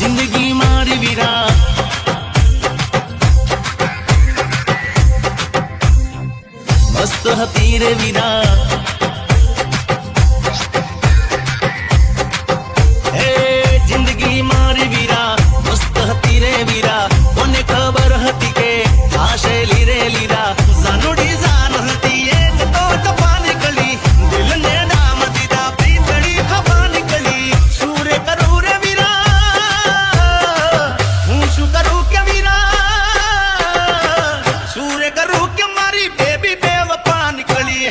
જિંદગી મારી વીરા મસ્ત હતી રે વીરા હે જિંદગી મારી વીરા મસ્ત હતી રે વીરા કોને ખબર હતી કે આશે લીરે લીરા જાનુડી જાન હતી એક તો તપા નીકળી દિલને ડામ દીધા પ્રીતડી ખપા નીકળી શું રે કરું રે વીરા હું શું કરું કે વીરા શું રે કરું કે મારી બેબી બેવફા નીકળી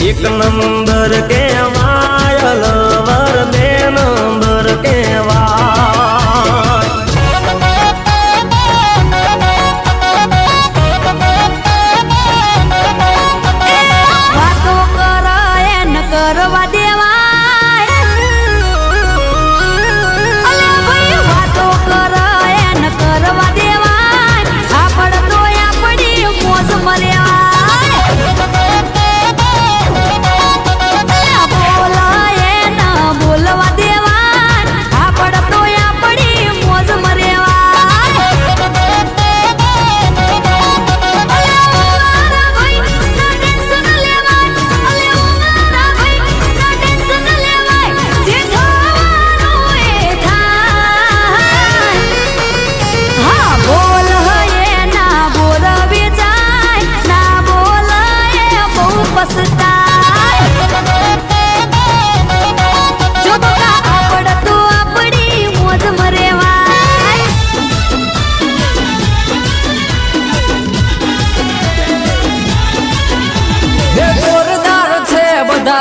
એક નંબર કેવાય લવર બે નંબર કેવાય વાતો કરાય ન કરવા દેવાય અલે ભાઈ વાતો કરાય ન કરવા દેવાય આપડ તો આપડી મોજ મર્યા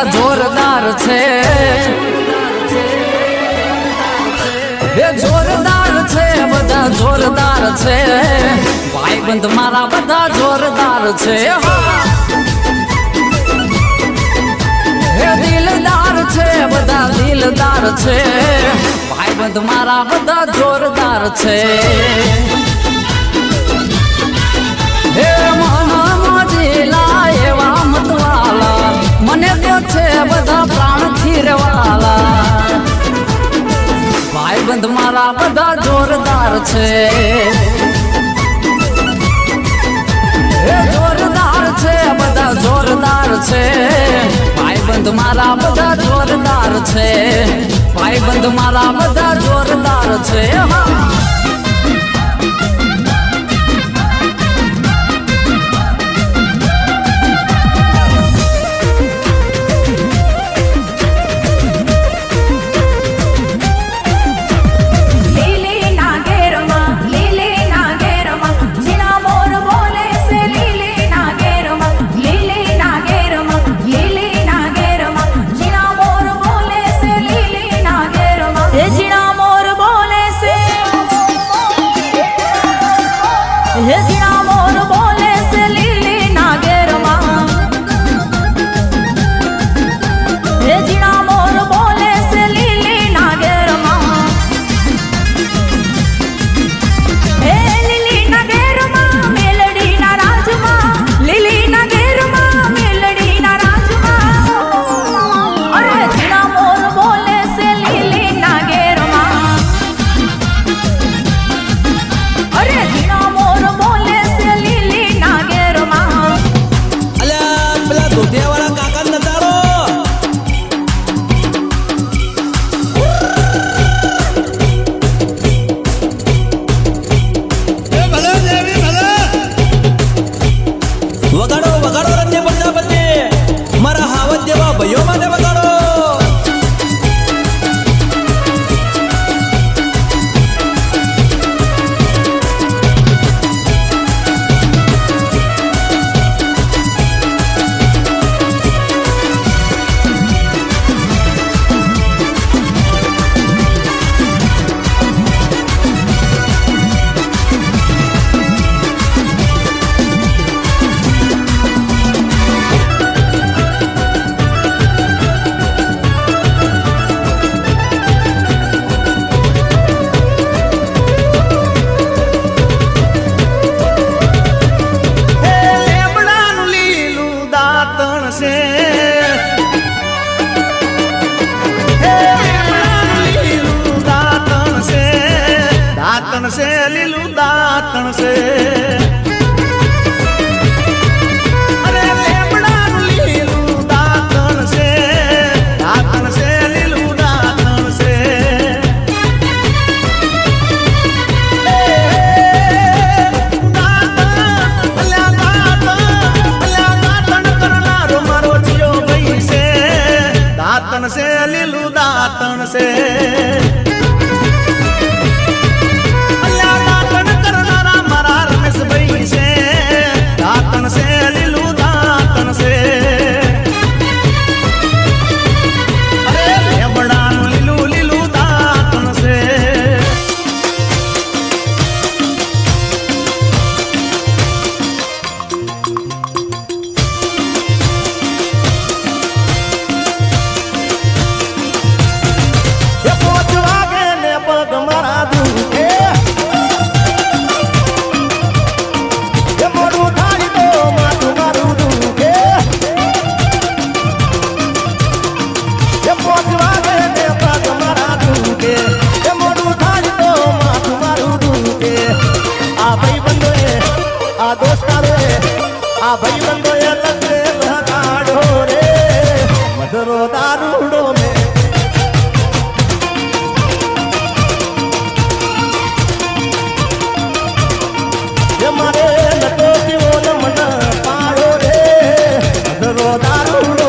જોરદાર છે એ જોરદાર છે બધા જોરદાર છે ભાઈબંધ મારા બધા જોરદાર છે એ દિલદાર છે બધા દિલદાર છે ભાઈબંધ મારા બધા જોરદાર છે હે મહામા જીલા એવા મતવાલા મને તો છે બધા પ્રાણ ખીરવાલા ભાઈબંધ મારા બધા જોરદાર છે એ જોરદાર છે બધા જોરદાર છે ભાઈબંધ મારા બધા જોરદાર છે ભાઈબંધ મારા બધા જોરદાર છે દાતણ સે લીલું દાતણ સે અરે લેમડાનું લીલું દાતણ સે લીલું દાતણ સે દાતણ કરનારો મારો જીઓ ભાઈ છે દાતણ સે લીલું દાતણ સે અધરો દારૂડો મેં મારે નતો પીવો ને મને પાડો રે અધરો દારૂડો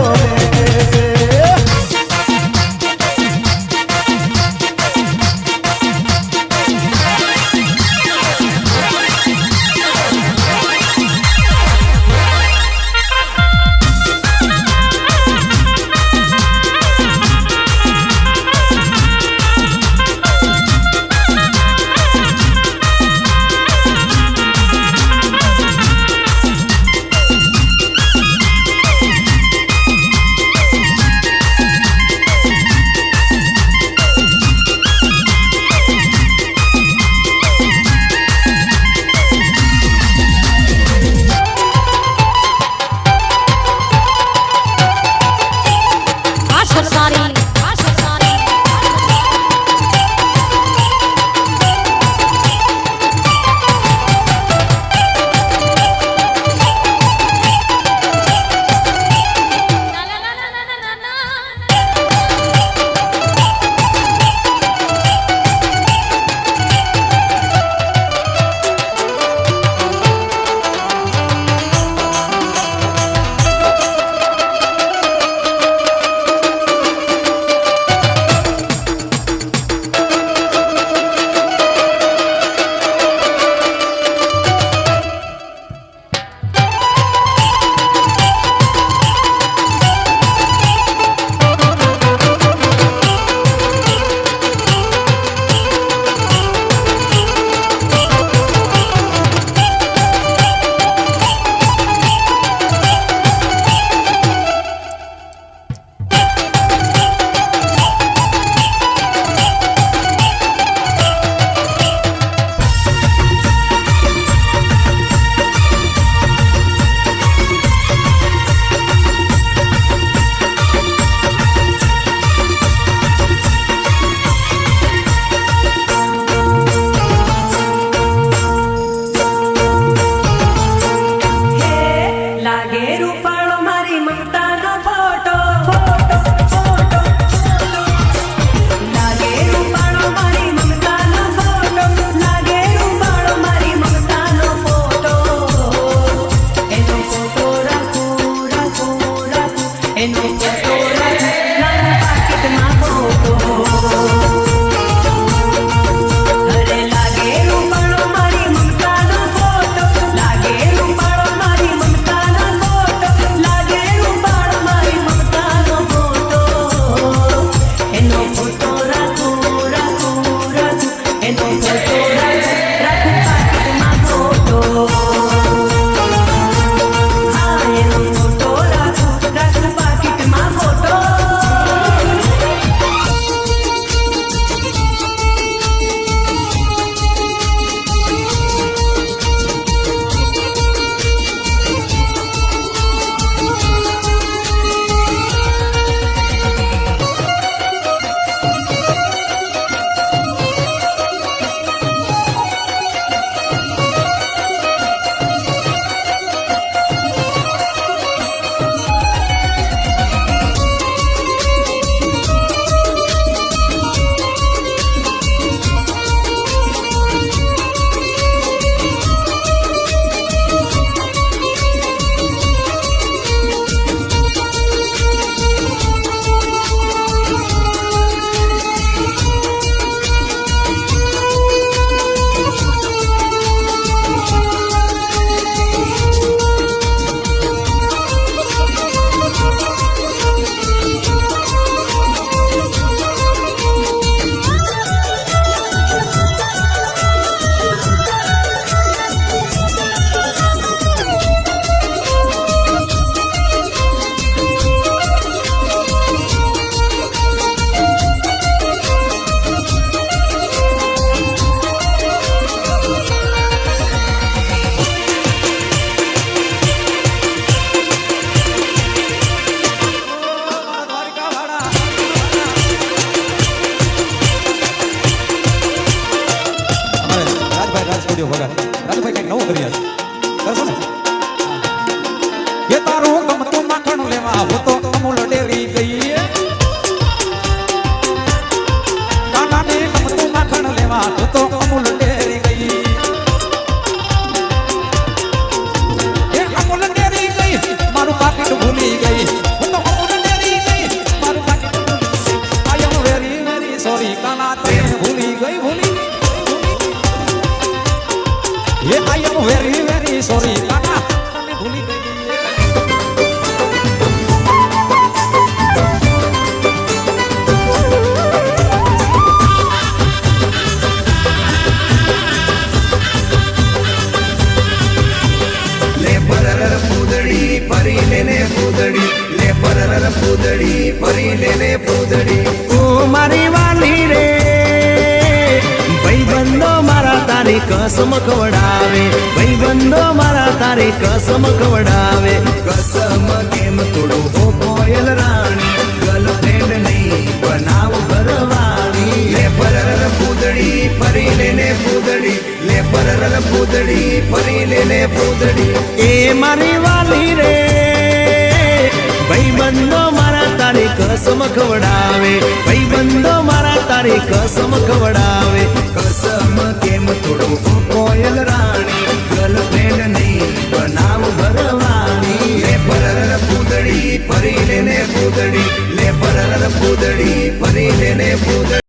વિડિયો વગર રાજુભાઈ કઈક નવું કરી આજ કરશો ને એ તારું ગમતું માખણ લેવા હું તો અમૂલ ડેરી ગઈ પૂદડી લે પરર પૂદડી ફરી લે પૂદડી ઓ મારી વાલી રે ભાઈબંધો મારા તારી કસમ ખવડાવે ભાઈબંધો મારા તારી કસમ ખવડાવે કસમ કેમ તોડો હો કોયલ રાણી ગર્લફ્રેન્ડ નહીં બનાવ ઘરવાળી લે પરર પૂદડી ફરી લે પૂદડી લે પરર પૂદડી ફરી લે પૂદડી એ મારી વાલી રે ભાઈબંધો મારા તારી કસમ ખવડાવે ભાઈબંધો મારા તારી કસમ ખવડાવે કસમ કેમ તોડો હો કોયલ રાણી ગર્લફ્રેન્ડ નહીં બનાવ ઘરવાળી લે પરર પૂદડી ફરી લે પૂદડી લે પરર પૂદડી